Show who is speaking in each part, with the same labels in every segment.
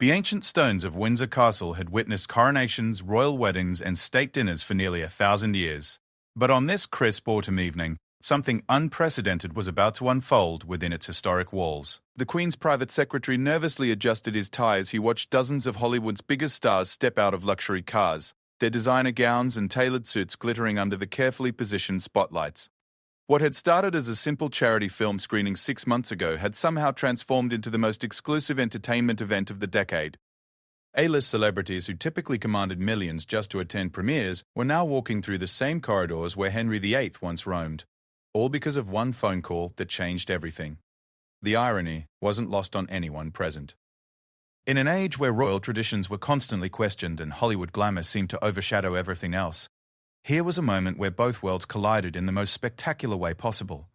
Speaker 1: The ancient stones of Windsor Castle had witnessed coronations, royal weddings, and state dinners for nearly 1,000 years. But on this crisp autumn evening, something unprecedented was about to unfold within its historic walls. The Queen's private secretary nervously adjusted his tie as he watched dozens of Hollywood's biggest stars step out of luxury cars, their designer gowns and tailored suits glittering under the carefully positioned spotlights. What had started as a simple charity film screening 6 months ago had somehow transformed into the most exclusive entertainment event of the decade. A-list celebrities who typically commanded millions just to attend premieres were now walking through the same corridors where Henry VIII once roamed, all because of one phone call that changed everything. The irony wasn't lost on anyone present. In an age where royal traditions were constantly questioned and Hollywood glamour seemed to overshadow everything else, here was a moment where both worlds collided in the most spectacular way possible.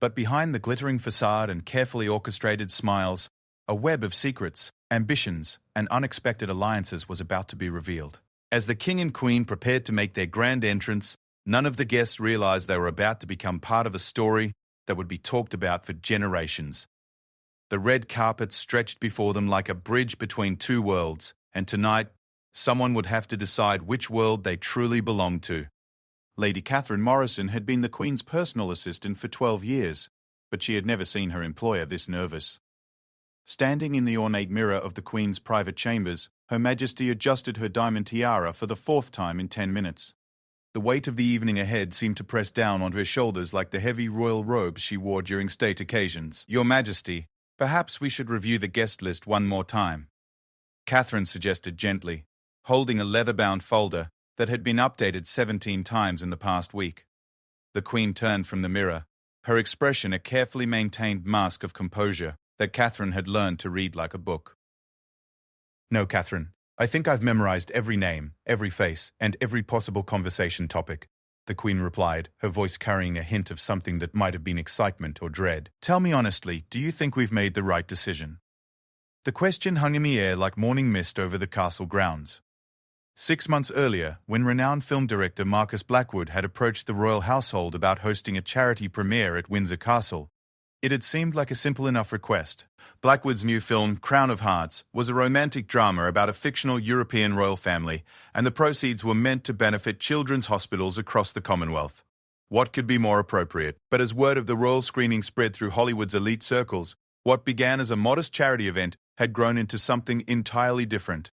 Speaker 1: But behind the glittering facade and carefully orchestrated smiles, a web of secrets, ambitions, and unexpected alliances was about to be revealed. As the King and Queen prepared to make their grand entrance, none of the guests realized they were about to become part of a story that would be talked about for generations. The red carpet stretched before them like a bridge between two worlds, and tonight, someone would have to decide which world they truly belonged to. Lady Catherine Morrison had been the Queen's personal assistant for 12 years, but she had never seen her employer this nervous. Standing in the ornate mirror of the Queen's private chambers, Her Majesty adjusted her diamond tiara for the 4th time in 10 minutes. The weight of the evening ahead seemed to press down onto her shoulders like the heavy royal robes she wore during state occasions. "Your Majesty, perhaps we should review the guest list one more time," Catherine suggested gently, holding a leather-bound folder that had been updated 17 times in the past week. The Queen turned from the mirror, her expression a carefully maintained mask of composure that Catherine had learned to read like a book. "No, Catherine, I think I've memorized every name, every face, and every possible conversation topic," the Queen replied, her voice carrying a hint of something that might have been excitement or dread. "Tell me honestly, do you think we've made the right decision?" The question hung in the air like morning mist over the castle grounds. 6 months earlier, when renowned film director Marcus Blackwood had approached the royal household about hosting a charity premiere at Windsor Castle, it had seemed like a simple enough request. Blackwood's new film, Crown of Hearts, was a romantic drama about a fictional European royal family, and the proceeds were meant to benefit children's hospitals across the Commonwealth. What could be more appropriate? But as word of the royal screening spread through Hollywood's elite circles, what began as a modest charity event had grown into something entirely different.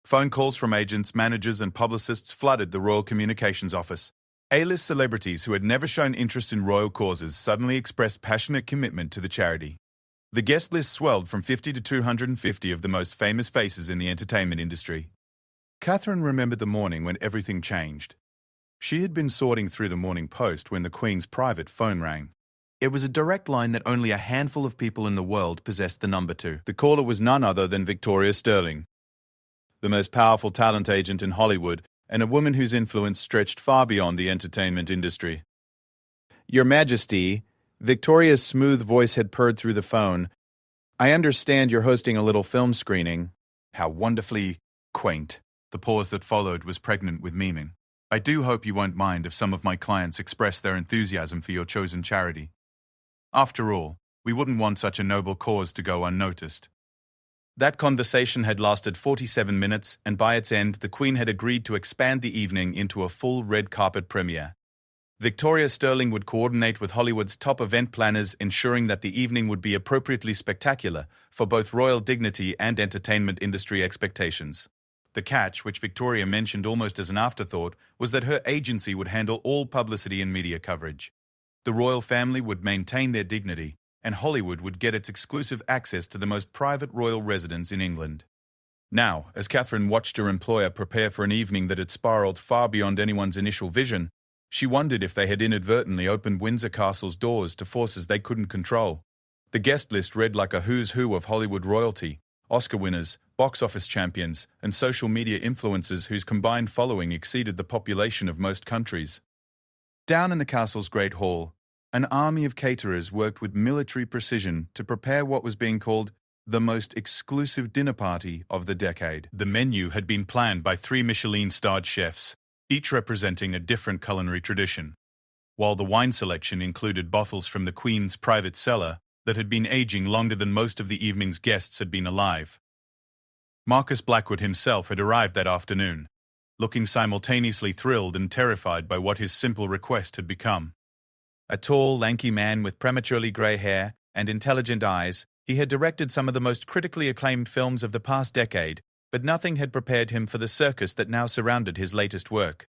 Speaker 1: Phone calls from agents, managers, and publicists flooded the Royal Communications Office. A-list celebrities who had never shown interest in royal causes suddenly expressed passionate commitment to the charity. The guest list swelled from 50 to 250 of the most famous faces in the entertainment industry. Catherine remembered the morning when everything changed. She had been sorting through the Morning Post when the Queen's private phone rang. It was a direct line that only a handful of people in the world possessed the number to. The caller was none other than Victoria Sterling, the most powerful talent agent in Hollywood, and a woman whose influence stretched far beyond the entertainment industry. "Your Majesty," Victoria's smooth voice had purred through the phone, "I understand you're hosting a little film screening." How wonderfully quaint. The pause that followed was pregnant with meaning. "I do hope you won't mind if some of my clients express their enthusiasm for your chosen charity. After all, we wouldn't want such a noble cause to go unnoticed." That conversation had lasted 47 minutes, and by its end, the Queen had agreed to expand the evening into a full red carpet premiere. Victoria Sterling would coordinate with Hollywood's top event planners, ensuring that the evening would be appropriately spectacular for both royal dignity and entertainment industry expectations. The catch, which Victoria mentioned almost as an afterthought, was that her agency would handle all publicity and media coverage. The royal family would maintain their dignity, and Hollywood would get its exclusive access to the most private royal residence in England. Now, as Catherine watched her employer prepare for an evening that had spiraled far beyond anyone's initial vision, she wondered if they had inadvertently opened Windsor Castle's doors to forces they couldn't control. The guest list read like a who's who of Hollywood royalty, Oscar winners, box office champions, and social media influencers whose combined following exceeded the population of most countries. Down in the castle's Great Hall, an army of caterers worked with military precision to prepare what was being called the most exclusive dinner party of the decade. The menu had been planned by 3 Michelin-starred chefs, each representing a different culinary tradition, while the wine selection included bottles from the Queen's private cellar that had been aging longer than most of the evening's guests had been alive. Marcus Blackwood himself had arrived that afternoon, looking simultaneously thrilled and terrified by what his simple request had become. A tall, lanky man with prematurely grey hair and intelligent eyes, he had directed some of the most critically acclaimed films of the past decade, but nothing had prepared him for the circus that now surrounded his latest work.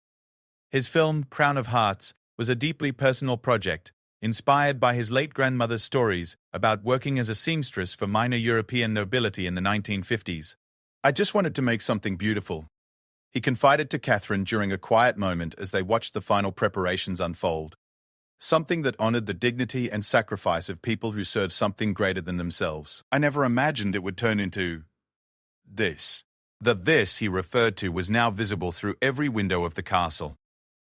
Speaker 1: His film, Crown of Hearts, was a deeply personal project, inspired by his late grandmother's stories about working as a seamstress for minor European nobility in the 1950s. "I just wanted to make something beautiful," he confided to Catherine during a quiet moment as they watched the final preparations unfold. "Something that honored the dignity and sacrifice of people who served something greater than themselves. I never imagined it would turn into this." The "this" he referred to was now visible through every window of the castle.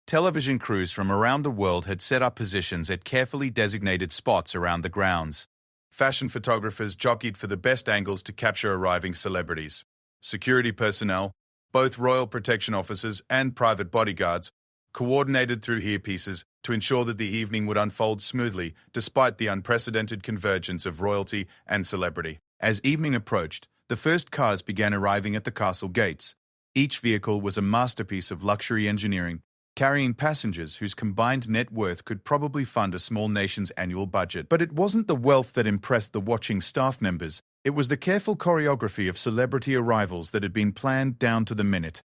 Speaker 1: Television crews from around the world had set up positions at carefully designated spots around the grounds. Fashion photographers jockeyed for the best angles to capture arriving celebrities. Security personnel, both royal protection officers and private bodyguards, coordinated through earpieces to ensure that the evening would unfold smoothly despite the unprecedented convergence of royalty and celebrity. As evening approached, the first cars began arriving at the castle gates. Each vehicle was a masterpiece of luxury engineering, carrying passengers whose combined net worth could probably fund a small nation's annual budget. But it wasn't the wealth that impressed the watching staff members. It was the careful choreography of celebrity arrivals that had been planned down to the minute.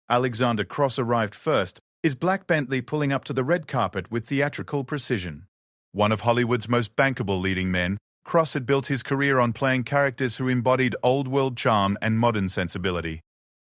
Speaker 1: Alexander Cross arrived first, his black Bentley pulling up to the red carpet with theatrical precision. One of Hollywood's most bankable leading men, Cross had built his career on playing characters who embodied old-world charm and modern sensibility.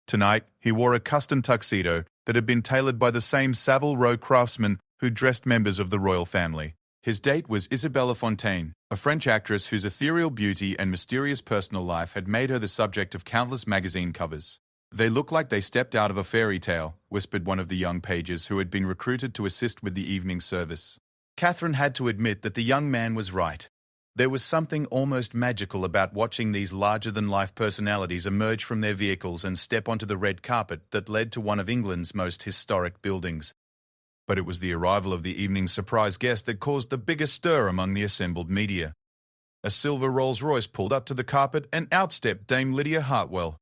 Speaker 1: Tonight, he wore a custom tuxedo that had been tailored by the same Savile Row craftsman who dressed members of the royal family. His date was Isabella Fontaine, a French actress whose ethereal beauty and mysterious personal life had made her the subject of countless magazine covers. "They look like they stepped out of a fairy tale," whispered one of the young pages who had been recruited to assist with the evening service. Catherine had to admit that the young man was right. There was something almost magical about watching these larger-than-life personalities emerge from their vehicles and step onto the red carpet that led to one of England's most historic buildings. But it was the arrival of the evening's surprise guest that caused the biggest stir among the assembled media. A silver Rolls-Royce pulled up to the carpet and out stepped Dame Lydia Hartwell,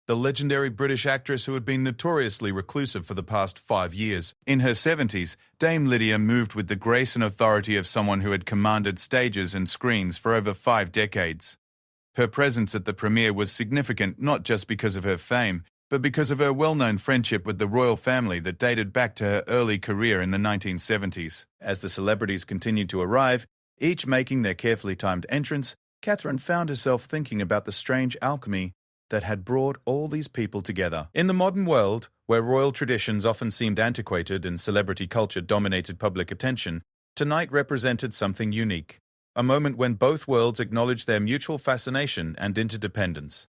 Speaker 1: the legendary British actress who had been notoriously reclusive for the past 5 years. In her 70s, Dame Lydia moved with the grace and authority of someone who had commanded stages and screens for over 5 decades. Her presence at the premiere was significant not just because of her fame, but because of her well-known friendship with the royal family that dated back to her early career in the 1970s. As the celebrities continued to arrive, each making their carefully timed entrance, Catherine found herself thinking about the strange alchemy that had brought all these people together. In the modern world, where royal traditions often seemed antiquated and celebrity culture dominated public attention, tonight represented something unique, a moment when both worlds acknowledged their mutual fascination and interdependence.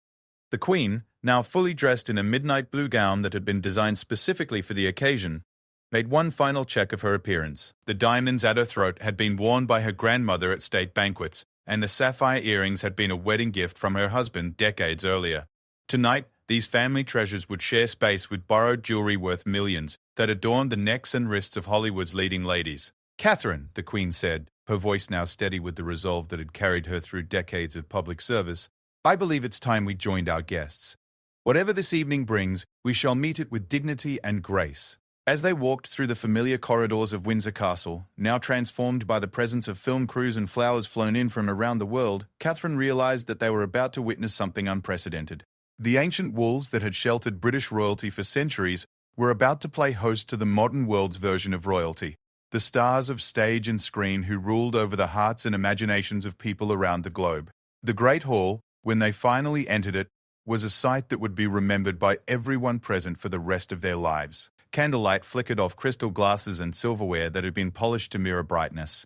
Speaker 1: The Queen, now fully dressed in a midnight blue gown that had been designed specifically for the occasion, made one final check of her appearance. The diamonds at her throat had been worn by her grandmother at state banquets, and the sapphire earrings had been a wedding gift from her husband decades earlier. Tonight, these family treasures would share space with borrowed jewelry worth millions that adorned the necks and wrists of Hollywood's leading ladies. "Catherine," the Queen said, her voice now steady with the resolve that had carried her through decades of public service, "I believe it's time we joined our guests. Whatever this evening brings, we shall meet it with dignity and grace." As they walked through the familiar corridors of Windsor Castle, now transformed by the presence of film crews and flowers flown in from around the world, Catherine realized that they were about to witness something unprecedented. The ancient walls that had sheltered British royalty for centuries were about to play host to the modern world's version of royalty, the stars of stage and screen who ruled over the hearts and imaginations of people around the globe. The Great Hall, when they finally entered it, was a sight that would be remembered by everyone present for the rest of their lives. Candlelight flickered off crystal glasses and silverware that had been polished to mirror brightness.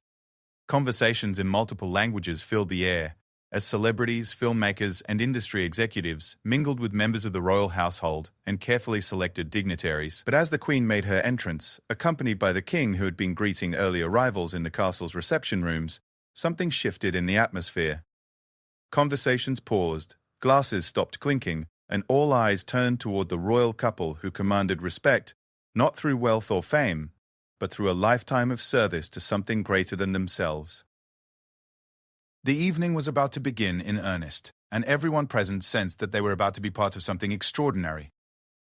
Speaker 1: Conversations in multiple languages filled the air, as celebrities, filmmakers, and industry executives mingled with members of the royal household and carefully selected dignitaries. But as the Queen made her entrance, accompanied by the King who had been greeting early arrivals in the castle's reception rooms, something shifted in the atmosphere. Conversations paused, glasses stopped clinking, and all eyes turned toward the royal couple who commanded respect, not through wealth or fame, but through a lifetime of service to something greater than themselves. The evening was about to begin in earnest. and everyone present sensed that they were about to be part of something extraordinary.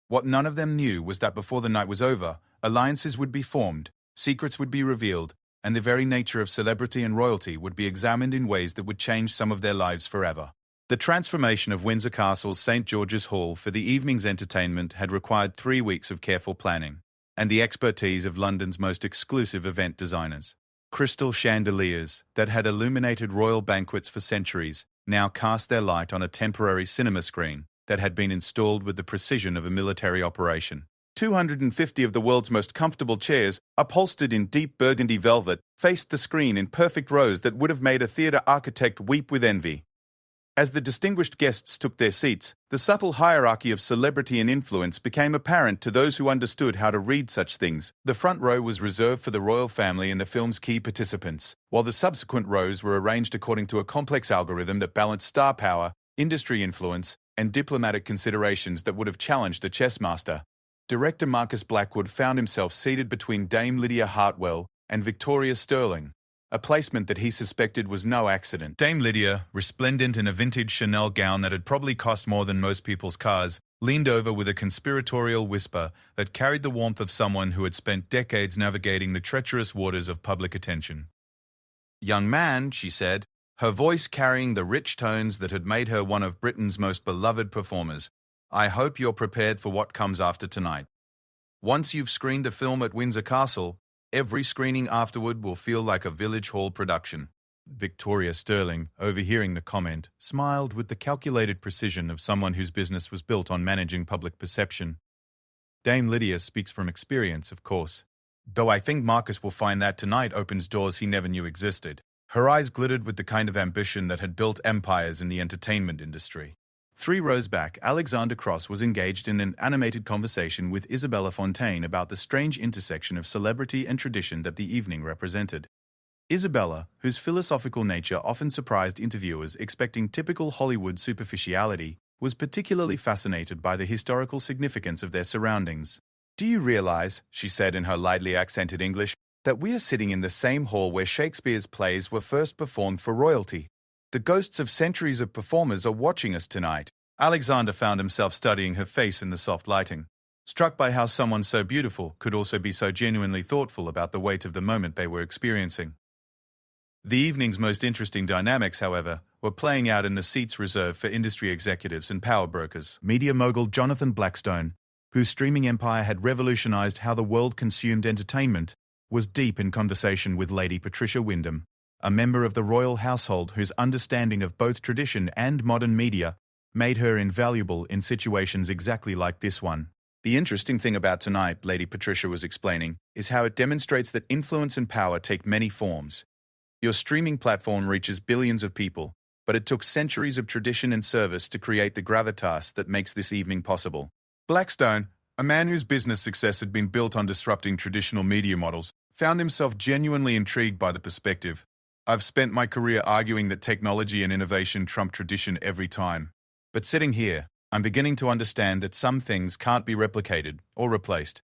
Speaker 1: What none of them knew was that before the night was over, alliances would be formed, secrets would be revealed, and the very nature of celebrity and royalty would be examined in ways that would change some of their lives forever. The transformation of Windsor Castle's St. George's Hall for the evening's entertainment had required 3 weeks of careful planning, and the expertise of London's most exclusive event designers. Crystal chandeliers that had illuminated royal banquets for centuries now cast their light on a temporary cinema screen that had been installed with the precision of a military operation. 250 of the world's most comfortable chairs, upholstered in deep burgundy velvet, faced the screen in perfect rows that would have made a theatre architect weep with envy. As the distinguished guests took their seats, the subtle hierarchy of celebrity and influence became apparent to those who understood how to read such things. The front row was reserved for the royal family and the film's key participants, while the subsequent rows were arranged according to a complex algorithm that balanced star power, industry influence, and diplomatic considerations that would have challenged a chess master. Director Marcus Blackwood found himself seated between Dame Lydia Hartwell and Victoria Sterling, a placement that he suspected was no accident. Dame Lydia, resplendent in a vintage Chanel gown that had probably cost more than most people's cars, leaned over with a conspiratorial whisper that carried the warmth of someone who had spent decades navigating the treacherous waters of public attention. "Young man," she said, her voice carrying the rich tones that had made her one of Britain's most beloved performers, "I hope you're prepared for what comes after tonight. Once you've screened a film at Windsor Castle, every screening afterward will feel like a village hall production." Victoria Sterling, overhearing the comment, smiled with the calculated precision of someone whose business was built on managing public perception. Dame Lydia speaks from experience, of course. "Though I think Marcus will find that tonight opens doors he never knew existed." Her eyes glittered with the kind of ambition that had built empires in the entertainment industry. 3 rows back, Alexander Cross was engaged in an animated conversation with Isabella Fontaine about the strange intersection of celebrity and tradition that the evening represented. Isabella, whose philosophical nature often surprised interviewers expecting typical Hollywood superficiality, was particularly fascinated by the historical significance of their surroundings. "Do you realize," she said in her lightly accented English, "that we are sitting in the same hall where Shakespeare's plays were first performed for royalty? The ghosts of centuries of performers are watching us tonight." Alexander found himself studying her face in the soft lighting, struck by how someone so beautiful could also be so genuinely thoughtful about the weight of the moment they were experiencing. The evening's most interesting dynamics, however, were playing out in the seats reserved for industry executives and power brokers. Media mogul Jonathan Blackstone, whose streaming empire had revolutionized how the world consumed entertainment, was deep in conversation with Lady Patricia Wyndham, a member of the royal household whose understanding of both tradition and modern media made her invaluable in situations exactly like this one. "The interesting thing about tonight," Lady Patricia was explaining, "is how it demonstrates that influence and power take many forms. Your streaming platform reaches billions of people, but it took centuries of tradition and service to create the gravitas that makes this evening possible." Blackstone, a man whose business success had been built on disrupting traditional media models, found himself genuinely intrigued by the perspective. "I've spent my career arguing that technology and innovation trump tradition every time. But sitting here, I'm beginning to understand that some things can't be replicated or replaced."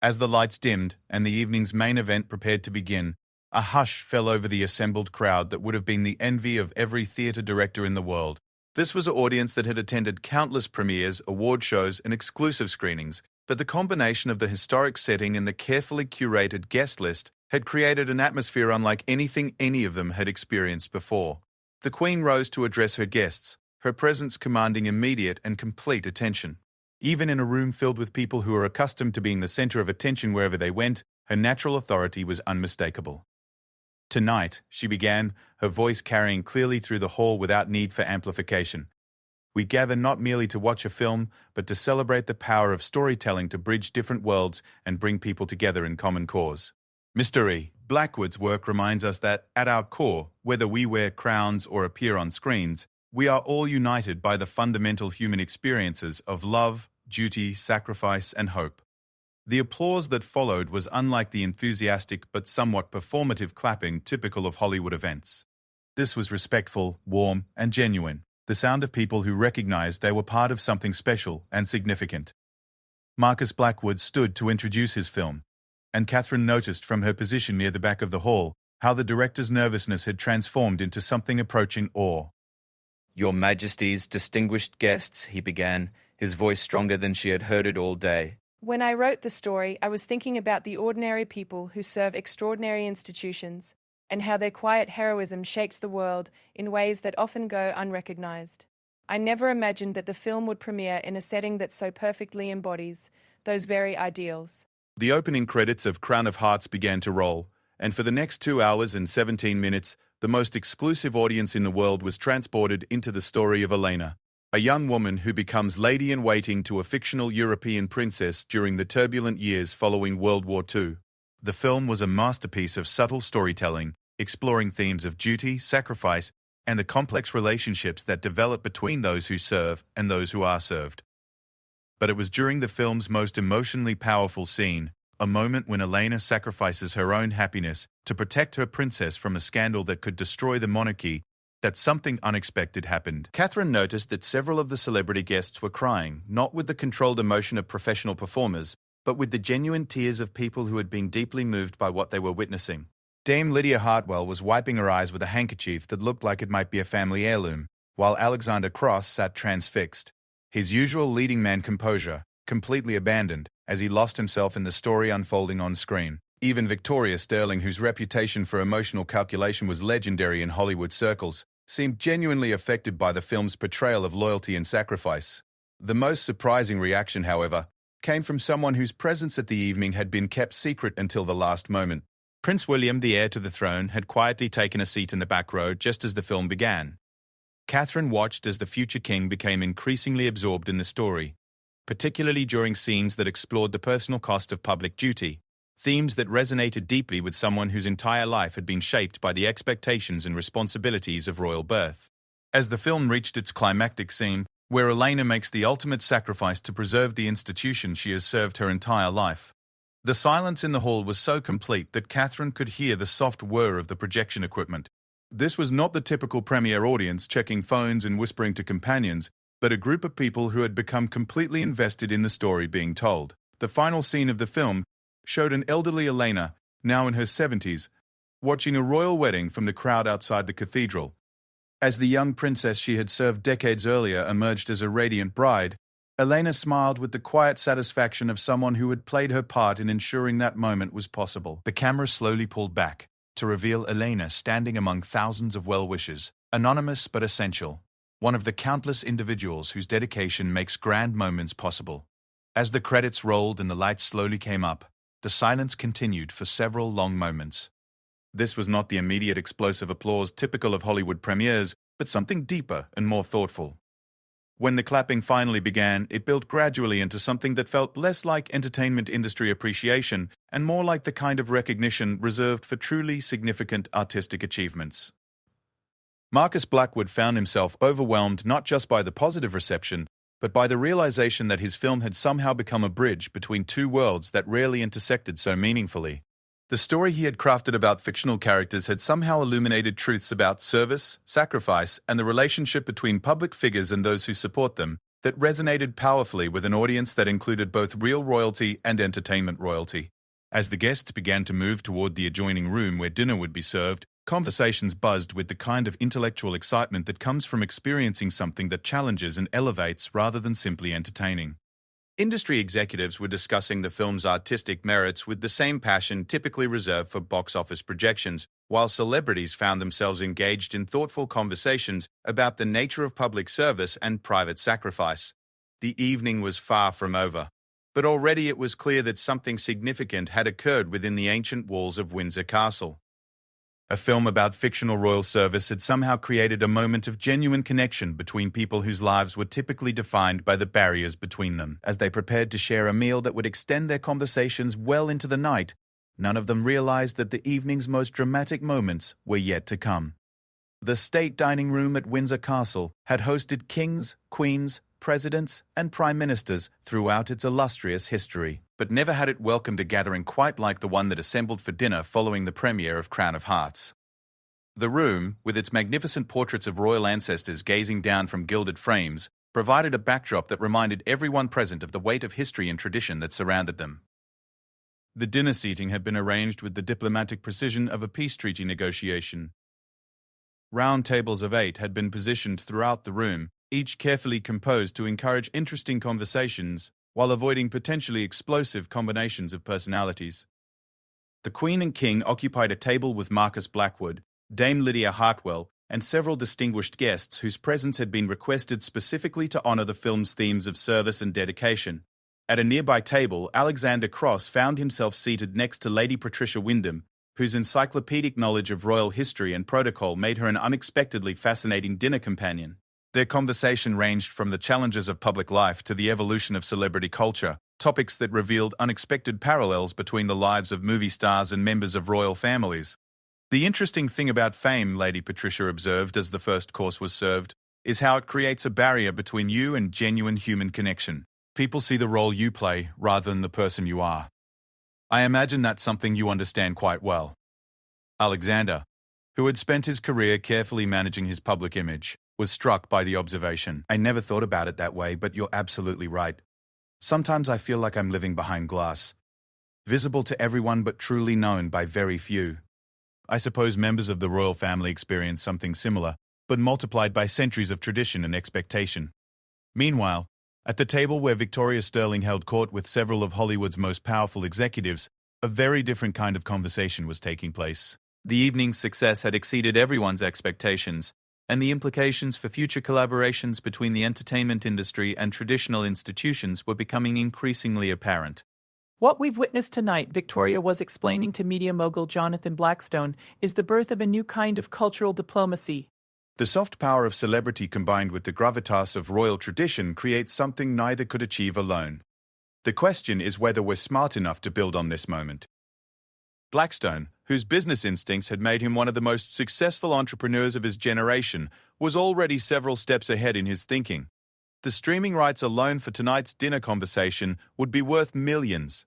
Speaker 1: As the lights dimmed and the evening's main event prepared to begin, a hush fell over the assembled crowd that would have been the envy of every theatre director in the world. This was an audience that had attended countless premieres, award shows, and exclusive screenings, but the combination of the historic setting and the carefully curated guest list had created an atmosphere unlike anything any of them had experienced before. The Queen rose to address her guests, her presence commanding immediate and complete attention. Even in a room filled with people who were accustomed to being the center of attention wherever they went, her natural authority was unmistakable. "Tonight," she began, her voice carrying clearly through the hall without need for amplification, "we gather not merely to watch a film, but to celebrate the power of storytelling to bridge different worlds and bring people together in common cause." Mr. E. Blackwood's work reminds us that, at our core, whether we wear crowns or appear on screens, we are all united by the fundamental human experiences of love, duty, sacrifice, and hope. The applause that followed was unlike the enthusiastic but somewhat performative clapping typical of Hollywood events. This was respectful, warm, and genuine, the sound of people who recognized they were part of something special and significant. Marcus Blackwood stood to introduce his film, and Catherine noticed from her position near the back of the hall how the director's nervousness had transformed into something approaching awe.
Speaker 2: "Your Majesty's distinguished guests," he began, his voice stronger than she had heard it all day.
Speaker 3: When I wrote the story, I was thinking about the ordinary people who serve extraordinary institutions, and how their quiet heroism shapes the world in ways that often go unrecognized. I never imagined that the film would premiere in a setting that so perfectly embodies those very ideals.
Speaker 1: The opening credits of Crown of Hearts began to roll, and for the next 2 hours and 17 minutes, the most exclusive audience in the world was transported into the story of Elena, a young woman who becomes lady-in-waiting to a fictional European princess during the turbulent years following World War II. The film was a masterpiece of subtle storytelling, exploring themes of duty, sacrifice, and the complex relationships that develop between those who serve and those who are served. But it was during the film's most emotionally powerful scene, a moment when Elena sacrifices her own happiness to protect her princess from a scandal that could destroy the monarchy, that something unexpected happened. Catherine noticed that several of the celebrity guests were crying, not with the controlled emotion of professional performers, but with the genuine tears of people who had been deeply moved by what they were witnessing. Dame Lydia Hartwell was wiping her eyes with a handkerchief that looked like it might be a family heirloom, while Alexander Cross sat transfixed, his usual leading man composure completely abandoned as he lost himself in the story unfolding on screen. Even Victoria Sterling, whose reputation for emotional calculation was legendary in Hollywood circles, seemed genuinely affected by the film's portrayal of loyalty and sacrifice. The most surprising reaction, however, came from someone whose presence at the evening had been kept secret until the last moment. Prince William, the heir to the throne, had quietly taken a seat in the back row just as the film began. Catherine watched as the future king became increasingly absorbed in the story, particularly during scenes that explored the personal cost of public duty, themes that resonated deeply with someone whose entire life had been shaped by the expectations and responsibilities of royal birth. As the film reached its climactic scene, where Elena makes the ultimate sacrifice to preserve the institution she has served her entire life, the silence in the hall was so complete that Catherine could hear the soft whir of the projection equipment. This was not the typical premiere audience checking phones and whispering to companions, but a group of people who had become completely invested in the story being told. The final scene of the film showed an elderly Elena, now in her 70s, watching a royal wedding from the crowd outside the cathedral. As the young princess she had served decades earlier emerged as a radiant bride, Elena smiled with the quiet satisfaction of someone who had played her part in ensuring that moment was possible. The camera slowly pulled back to reveal Elena standing among thousands of well-wishers, anonymous but essential, one of the countless individuals whose dedication makes grand moments possible. As the credits rolled and the lights slowly came up, the silence continued for several long moments. This was not the immediate explosive applause typical of Hollywood premieres, but something deeper and more thoughtful. When the clapping finally began, it built gradually into something that felt less like entertainment industry appreciation and more like the kind of recognition reserved for truly significant artistic achievements. Marcus Blackwood found himself overwhelmed not just by the positive reception, but by the realization that his film had somehow become a bridge between two worlds that rarely intersected so meaningfully. The story he had crafted about fictional characters had somehow illuminated truths about service, sacrifice, and the relationship between public figures and those who support them that resonated powerfully with an audience that included both real royalty and entertainment royalty. As the guests began to move toward the adjoining room where dinner would be served, conversations buzzed with the kind of intellectual excitement that comes from experiencing something that challenges and elevates rather than simply entertaining. Industry executives were discussing the film's artistic merits with the same passion typically reserved for box office projections, while celebrities found themselves engaged in thoughtful conversations about the nature of public service and private sacrifice. The evening was far from over, but already it was clear that something significant had occurred within the ancient walls of Windsor Castle. A film about fictional royal service had somehow created a moment of genuine connection between people whose lives were typically defined by the barriers between them. As they prepared to share a meal that would extend their conversations well into the night, none of them realized that the evening's most dramatic moments were yet to come. The state dining room at Windsor Castle had hosted kings, queens, presidents, and prime ministers throughout its illustrious history, but never had it welcomed a gathering quite like the one that assembled for dinner following the premiere of Crown of Hearts. The room, with its magnificent portraits of royal ancestors gazing down from gilded frames, provided a backdrop that reminded everyone present of the weight of history and tradition that surrounded them. The dinner seating had been arranged with the diplomatic precision of a peace treaty negotiation. Round tables of 8 had been positioned throughout the room, each carefully composed to encourage interesting conversations while avoiding potentially explosive combinations of personalities. The Queen and King occupied a table with Marcus Blackwood, Dame Lydia Hartwell, and several distinguished guests whose presence had been requested specifically to honor the film's themes of service and dedication. At a nearby table, Alexander Cross found himself seated next to Lady Patricia Wyndham, whose encyclopedic knowledge of royal history and protocol made her an unexpectedly fascinating dinner companion. Their conversation ranged from the challenges of public life to the evolution of celebrity culture, topics that revealed unexpected parallels between the lives of movie stars and members of royal families. The interesting thing about fame, Lady Patricia observed as the first course was served, is how it creates a barrier between you and genuine human connection. People see the role you play rather than the person you are. I imagine that's something you understand quite well. Alexander, who had spent his career carefully managing his public image, was struck by the observation. I never thought about it that way, but you're absolutely right. Sometimes I feel like I'm living behind glass, visible to everyone but truly known by very few. I suppose members of the royal family experience something similar, but multiplied by centuries of tradition and expectation. Meanwhile, at the table where Victoria Sterling held court with several of Hollywood's most powerful executives, a very different kind of conversation was taking place.
Speaker 2: The evening's success had exceeded everyone's expectations, and the implications for future collaborations between the entertainment industry and traditional institutions were becoming increasingly apparent.
Speaker 4: What we've witnessed tonight, Victoria was explaining to media mogul Jonathan Blackstone, is the birth of a new kind of cultural diplomacy.
Speaker 1: The soft power of celebrity combined with the gravitas of royal tradition creates something neither could achieve alone. The question is whether we're smart enough to build on this moment. Blackstone, whose business instincts had made him one of the most successful entrepreneurs of his generation, was already several steps ahead in his thinking. The streaming rights alone for tonight's dinner conversation would be worth millions.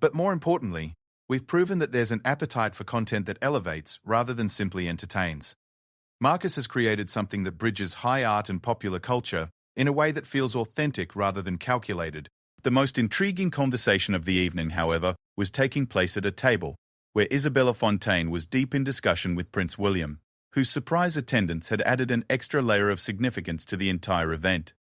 Speaker 1: But more importantly, we've proven that there's an appetite for content that elevates rather than simply entertains. Marcus has created something that bridges high art and popular culture in a way that feels authentic rather than calculated. The most intriguing conversation of the evening, however, was taking place at a table where Isabella Fontaine was deep in discussion with Prince William, whose surprise attendance had added an extra layer of significance to the entire event.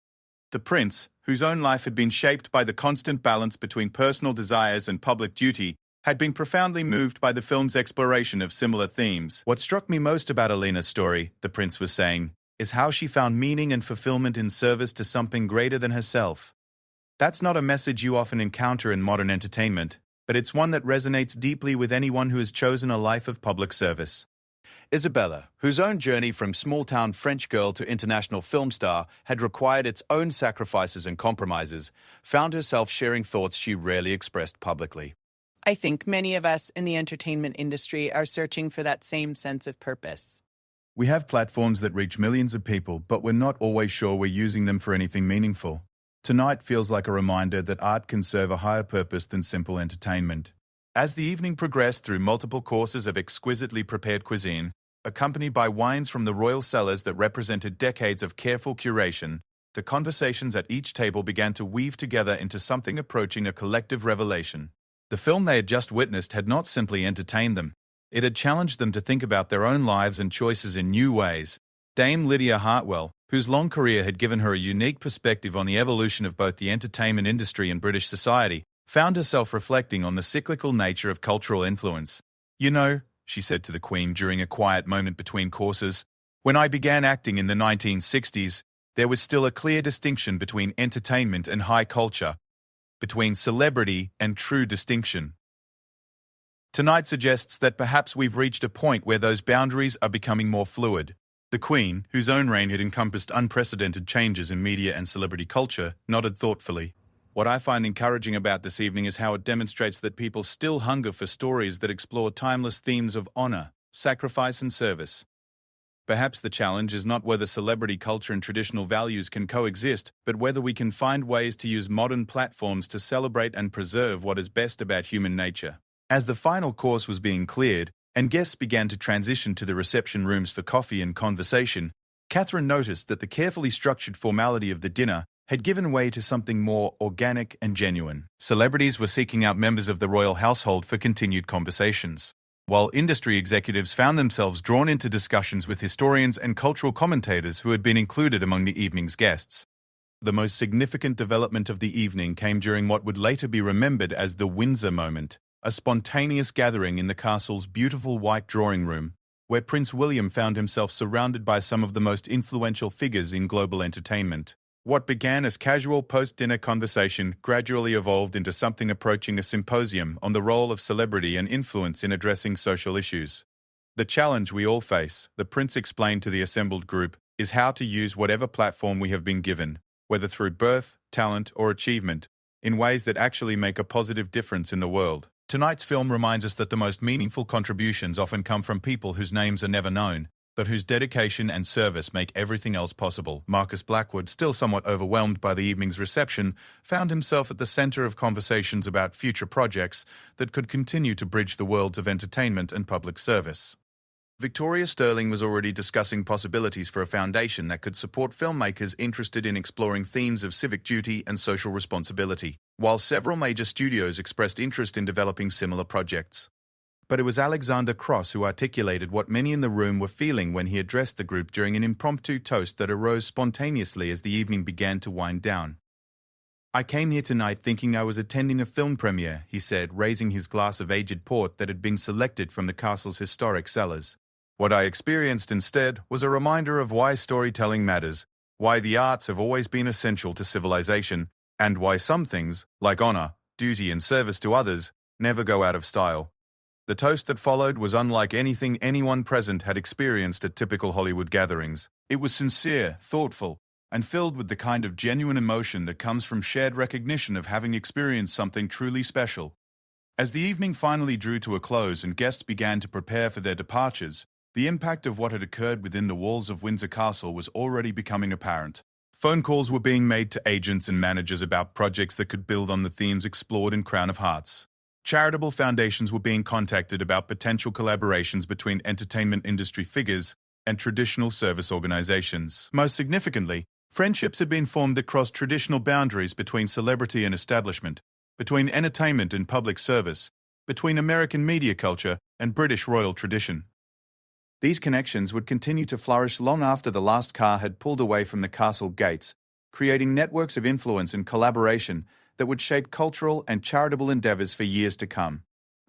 Speaker 1: The prince, whose own life had been shaped by the constant balance between personal desires and public duty, had been profoundly moved by the film's exploration of similar themes. What struck me most about Alina's story, the prince was saying, is how she found meaning and fulfillment in service to something greater than herself. That's not a message you often encounter in modern entertainment, but it's one that resonates deeply with anyone who has chosen a life of public service. Isabella, whose own journey from small-town French girl to international film star had required its own sacrifices and compromises, found herself sharing thoughts she rarely expressed publicly.
Speaker 5: I think many of us in the entertainment industry are searching for that same sense of purpose.
Speaker 1: We have platforms that reach millions of people, but we're not always sure we're using them for anything meaningful. Tonight feels like a reminder that art can serve a higher purpose than simple entertainment. As the evening progressed through multiple courses of exquisitely prepared cuisine, accompanied by wines from the royal cellars that represented decades of careful curation, the conversations at each table began to weave together into something approaching a collective revelation. The film they had just witnessed had not simply entertained them. It had challenged them to think about their own lives and choices in new ways. Dame Lydia Hartwell, whose long career had given her a unique perspective on the evolution of both the entertainment industry and British society, found herself reflecting on the cyclical nature of cultural influence. "You know," she said to the Queen during a quiet moment between courses, "when I began acting in the 1960s, there was still a clear distinction between entertainment and high culture, between celebrity and true distinction. Tonight suggests that perhaps we've reached a point where those boundaries are becoming more fluid." The Queen, whose own reign had encompassed unprecedented changes in media and celebrity culture, nodded thoughtfully. "What I find encouraging about this evening is how it demonstrates that people still hunger for stories that explore timeless themes of honor, sacrifice, and service. Perhaps the challenge is not whether celebrity culture and traditional values can coexist, but whether we can find ways to use modern platforms to celebrate and preserve what is best about human nature." As the final course was being cleared, and guests began to transition to the reception rooms for coffee and conversation, Catherine noticed that the carefully structured formality of the dinner had given way to something more organic and genuine. Celebrities were seeking out members of the royal household for continued conversations. while industry executives found themselves drawn into discussions with historians and cultural commentators who had been included among the evening's guests. The most significant development of the evening came during what would later be remembered as the Windsor moment, a spontaneous gathering in the castle's beautiful white drawing room, where Prince William found himself surrounded by some of the most influential figures in global entertainment. What began as casual post-dinner conversation gradually evolved into something approaching a symposium on the role of celebrity and influence in addressing social issues. The challenge we all face, the Prince explained to the assembled group, is how to use whatever platform we have been given, whether through birth, talent, or achievement, in ways that actually make a positive difference in the world. Tonight's film reminds us that the most meaningful contributions often come from people whose names are never known, but whose dedication and service make everything else possible. Marcus Blackwood, still somewhat overwhelmed by the evening's reception, found himself at the center of conversations about future projects that could continue to bridge the worlds of entertainment and public service. Victoria Sterling was already discussing possibilities for a foundation that could support filmmakers interested in exploring themes of civic duty and social responsibility, while several major studios expressed interest in developing similar projects. But it was Alexander Cross who articulated what many in the room were feeling when he addressed the group during an impromptu toast that arose spontaneously as the evening began to wind down. "I came here tonight thinking I was attending a film premiere," he said, raising his glass of aged port that had been selected from the castle's historic cellars. "What I experienced instead was a reminder of why storytelling matters, why the arts have always been essential to civilization, and why some things, like honor, duty, and service to others, never go out of style." The toast that followed was unlike anything anyone present had experienced at typical Hollywood gatherings. It was sincere, thoughtful, and filled with the kind of genuine emotion that comes from shared recognition of having experienced something truly special. As the evening finally drew to a close and guests began to prepare for their departures, the impact of what had occurred within the walls of Windsor Castle was already becoming apparent. Phone calls were being made to agents and managers about projects that could build on the themes explored in Crown of Hearts. Charitable foundations were being contacted about potential collaborations between entertainment industry figures and traditional service organizations. Most significantly, friendships had been formed that crossed traditional boundaries between celebrity and establishment, between entertainment and public service, between American media culture and British royal tradition. These connections would continue to flourish long after the last car had pulled away from the castle gates, creating networks of influence and collaboration that would shape cultural and charitable endeavors for years to come.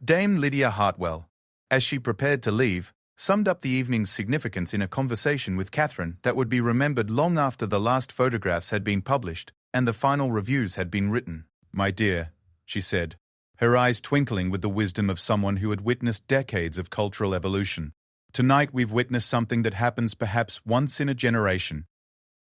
Speaker 1: Dame Lydia Hartwell, as she prepared to leave, summed up the evening's significance in a conversation with Catherine that would be remembered long after the last photographs had been published and the final reviews had been written. "My dear," she said, her eyes twinkling with the wisdom of someone who had witnessed decades of cultural evolution. "Tonight we've witnessed something that happens perhaps once in a generation.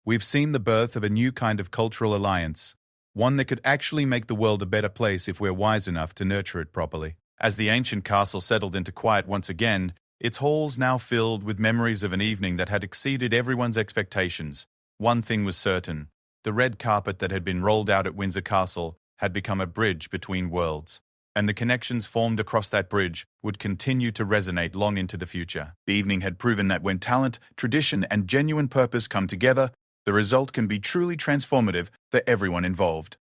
Speaker 1: We've seen the birth of a new kind of cultural alliance, one that could actually make the world a better place if we're wise enough to nurture it properly." As the ancient castle settled into quiet once again, its halls now filled with memories of an evening that had exceeded everyone's expectations, one thing was certain: the red carpet that had been rolled out at Windsor Castle had become a bridge between worlds, and the connections formed across that bridge would continue to resonate long into the future. The evening had proven that when talent, tradition, and genuine purpose come together, the result can be truly transformative for everyone involved.